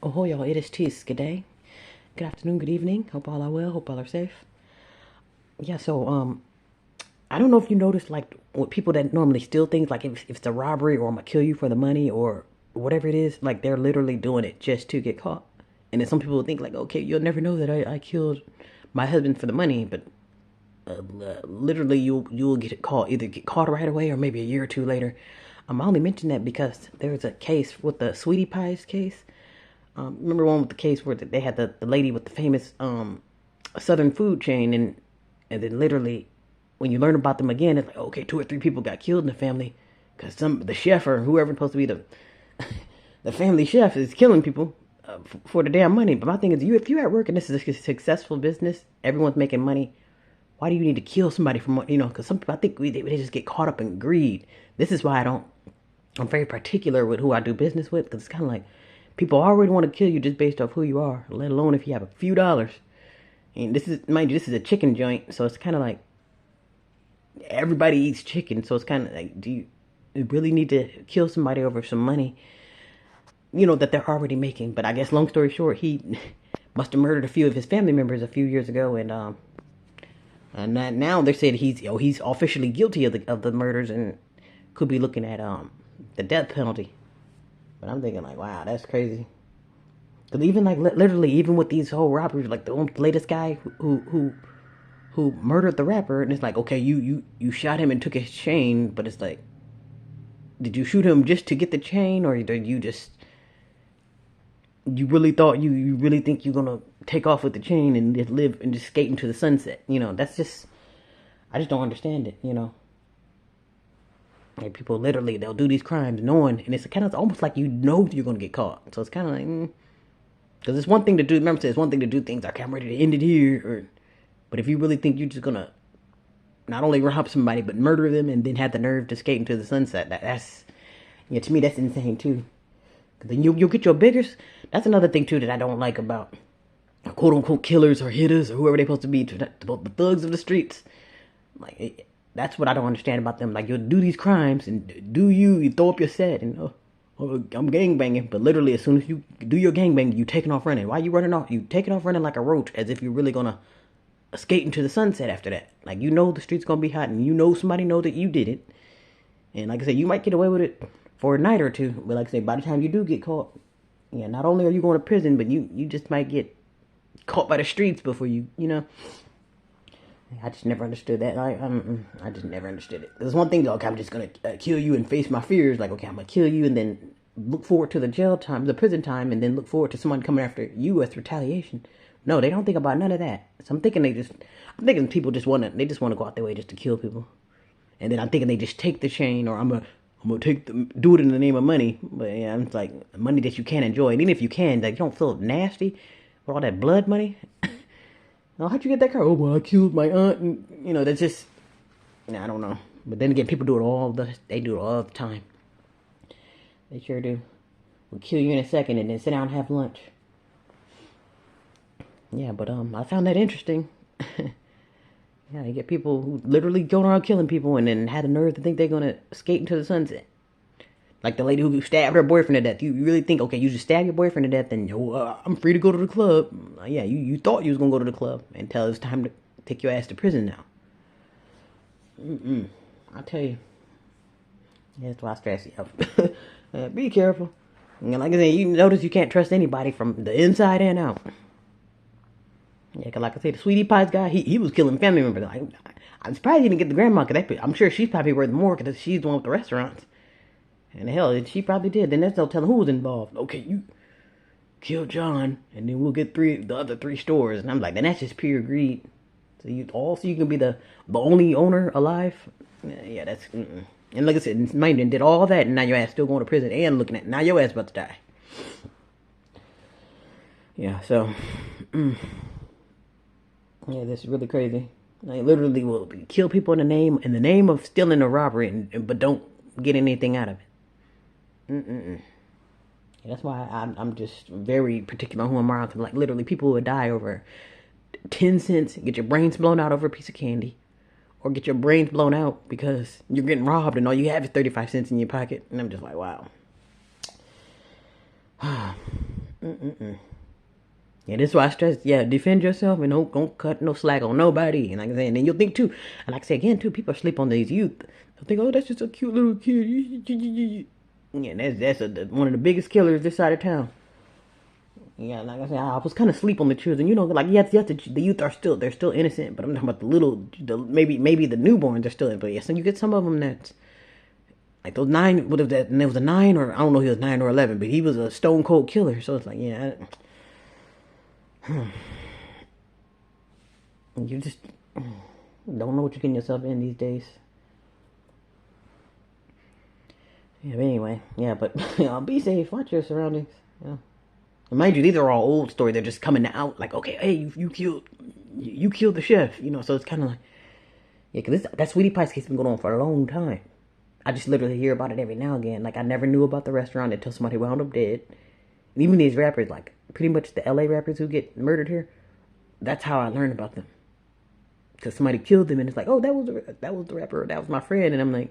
Oh, y'all, it is Tease. Good day, good afternoon, good evening. Hope all are well. Hope all are safe. Yeah, I don't know if you noticed, like, with people that normally steal things, like if it's a robbery or I'm gonna kill you for the money or whatever it is, like, they're literally doing it just to get caught. And then some people think, like, okay, you'll never know that I killed my husband for the money, but literally you'll get caught, either get caught right away or maybe a year or two later. I only mention that because there's a case with the Sweetie Pies case. Remember one with the case where they had the lady with the famous Southern food chain, and then literally when you learn about them again, it's like, okay, two or three people got killed in the family because the chef or whoever supposed to be the family chef is killing people for the damn money. But my thing is, if you're at work and this is a successful business, everyone's making money. Why do you need to kill somebody for money? Because some people, I think they just get caught up in greed. This is why I'm very particular with who I do business with, because it's kind of like people already want to kill you just based off who you are, let alone if you have a few dollars. And this is, mind you, this is a chicken joint, so it's kind of like everybody eats chicken, so it's kind of like, do you really need to kill somebody over some money, that they're already making? But I guess, long story short, he must have murdered a few of his family members a few years ago, and now they're saying he's officially guilty of the murders and could be looking at the death penalty. But I'm thinking, like, wow, that's crazy. Because even, like, literally, even with these whole robberies, like the latest guy who murdered the rapper, and it's like, okay, you shot him and took his chain, but it's like, did you shoot him just to get the chain, or did you really thought you really think you're gonna take off with the chain and just live and just skate into the sunset? That's just, I just don't understand it. Like, people literally, they'll do these crimes knowing, and it's kind of almost like you're gonna get caught. So it's kind of like, because it's one thing to do. Remember, it's one thing to do things like, I'm ready to end it here, but if you really think you're just gonna not only rob somebody but murder them and then have the nerve to skate into the sunset, that's, to me, that's insane too. Because then you'll get your biggest. That's another thing too that I don't like about quote unquote killers or hitters or whoever they're supposed to be, the thugs of the streets. Like, that's what I don't understand about them. Like, you'll do these crimes and you throw up your set and I'm gang banging, but literally as soon as you do your gang bang, you taking off running. Why you running off? You taking off running like a roach, as if you're really gonna skate into the sunset after that. Like, the street's gonna be hot, and somebody know that you did it. And like I said, you might get away with it for a night or two, but like I said, by the time you do get caught, yeah, not only are you going to prison, but you just might get caught by the streets before I just never understood that. I just never understood it. There's one thing, though, okay, I'm just gonna kill you and face my fears. Like, okay, I'm gonna kill you and then look forward to the jail time, the prison time, and then look forward to someone coming after you as retaliation. No, they don't think about none of that. So I'm thinking people they just wanna go out their way just to kill people. And then I'm thinking they just take the chain, or I'm gonna do it in the name of money. But yeah, it's like money that you can't enjoy. And even if you can, like, you don't feel nasty with all that blood money. Oh, how'd you get that car? Oh, well, I killed my aunt, and that's just, I don't know. But then again, people they do it all the time. They sure do. We'll kill you in a second and then sit down and have lunch. Yeah, but I found that interesting. Yeah, you get people who literally go around killing people and then had the nerve to think they're gonna skate into the sunset. Like the lady who stabbed her boyfriend to death. You really think, okay, you just stab your boyfriend to death and I'm free to go to the club. Yeah, you thought you was going to go to the club until it's time to take your ass to prison now. I tell you. Yeah, that's why I stress you out. Be careful. And like I said, you notice you can't trust anybody from the inside and out. Yeah, cause like I said, the Sweetie Pies guy, he was killing family members. Like, I'm surprised he didn't get the grandma, cause I'm sure she's probably worth more, cause she's the one with the restaurants. And hell, she probably did. Then there's no telling who was involved. Okay, you kill John, and then we'll get the other three stores. And I'm like, then that's just pure greed. So you can be the only owner alive. Yeah, that's. And like I said, mind you, did all that, and now your ass still going to prison and looking at, now your ass about to die. Yeah, so yeah, this is really crazy. Like, literally will kill people in the name of stealing a robbery, but don't get anything out of it. That's why I'm just very particular on who I'm around. Like, literally, people would die over 10 cents, get your brains blown out over a piece of candy, or get your brains blown out because you're getting robbed and all you have is 35 cents in your pocket. And I'm just like, wow. Yeah, this is why I stress. Yeah, defend yourself and don't cut no slack on nobody. And like I said, and then you'll think too. And like I say again too, people sleep on these youth. They'll think, oh, that's just a cute little kid. Yeah, one of the biggest killers this side of town. Yeah, like I said, I was kind of sleep on the children. You know, like yes, the youth are they're still innocent, but I'm talking about maybe the newborns are still. But yes, and you get some of them that's like those nine. What if that? And there was a 9, or I don't know, if he was 9 or 11, but he was a stone cold killer. So it's like, yeah, you just don't know what you're getting yourself in these days. Yeah, but anyway, yeah, but be safe. Watch your surroundings. Yeah. And mind you, these are all old stories. They're just coming out like, okay, hey, you killed the chef. You know, so it's kind of like, yeah, because that Sweetie Pie's case has been going on for a long time. I just literally hear about it every now and again. Like, I never knew about the restaurant until somebody wound up dead. And even these rappers, like, pretty much the LA rappers who get murdered here, that's how I learned about them. Because somebody killed them, and it's like, oh, that was the rapper, that was my friend. And I'm like,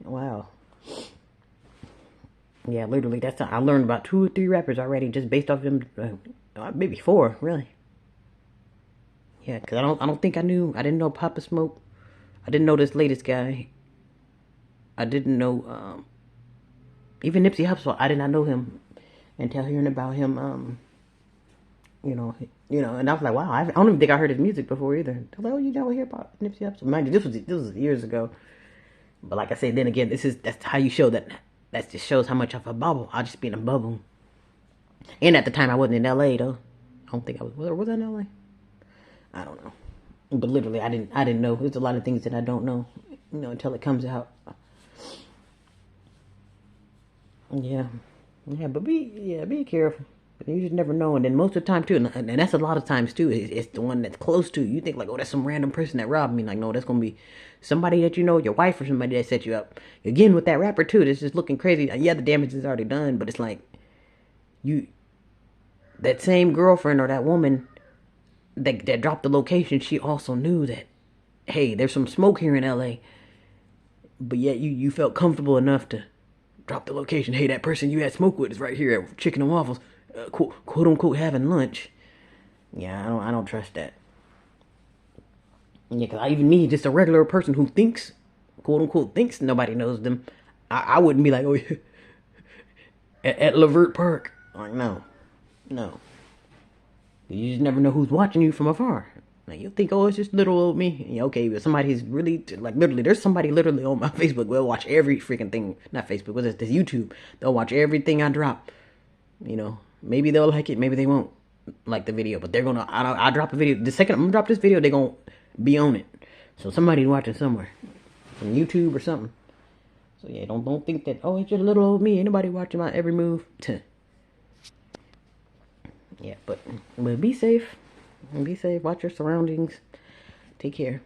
wow. Yeah, literally, that's how I learned about 2 or 3 rappers already just based off them. Maybe 4, really. Yeah, because I don't think I didn't know Papa Smoke. I didn't know this latest guy. I didn't know, even Nipsey Hussle. I did not know him until hearing about him, you know, and I was like, wow, I don't even think I heard his music before either. I was like, oh, you never hear about Nipsey Hussle? Mind you, this was years ago. But like I said, then again, that's how you show that. That just shows how much of a bubble. I'll just be in a bubble. And at the time, I wasn't in LA though. I don't think I was. Was I in LA? I don't know. But literally, I didn't know. There's a lot of things that I don't know, until it comes out. Yeah, yeah. But be careful. You just never know. And then most of the time too, and that's a lot of times too. It's the one that's close to you. You think like, oh, that's some random person that robbed me. Like, no, that's gonna be somebody that you know, your wife or somebody that set you up. Again with that rapper too. That's just looking crazy. Yeah, the damage is already done, but it's like that same girlfriend or that woman that dropped the location. She also knew that, hey, there's some smoke here in LA, but yet you felt comfortable enough to drop the location. Hey, that person you had smoke with is right here at Chicken and Waffles. Quote unquote having lunch. Yeah, I don't trust that. Yeah, because I even me, just a regular person who thinks, quote unquote, thinks nobody knows them. I wouldn't be like, oh, yeah, at Levert Park. Like, no. You just never know who's watching you from afar. Like, you'll think, oh, it's just little old me. Yeah, okay, but somebody's really, like, literally, there's somebody literally on my Facebook. They'll watch every freaking thing. Not Facebook, what's this YouTube. They'll watch everything I drop. Maybe they'll like it, maybe they won't like the video, but they're gonna. I drop a video. The second I'm gonna drop this video, they're gonna be on it. So somebody's watching somewhere, from YouTube or something. So yeah, don't think that, oh, it's just little old me. Anybody watching my every move? Yeah, but be safe. Be safe. Watch your surroundings. Take care.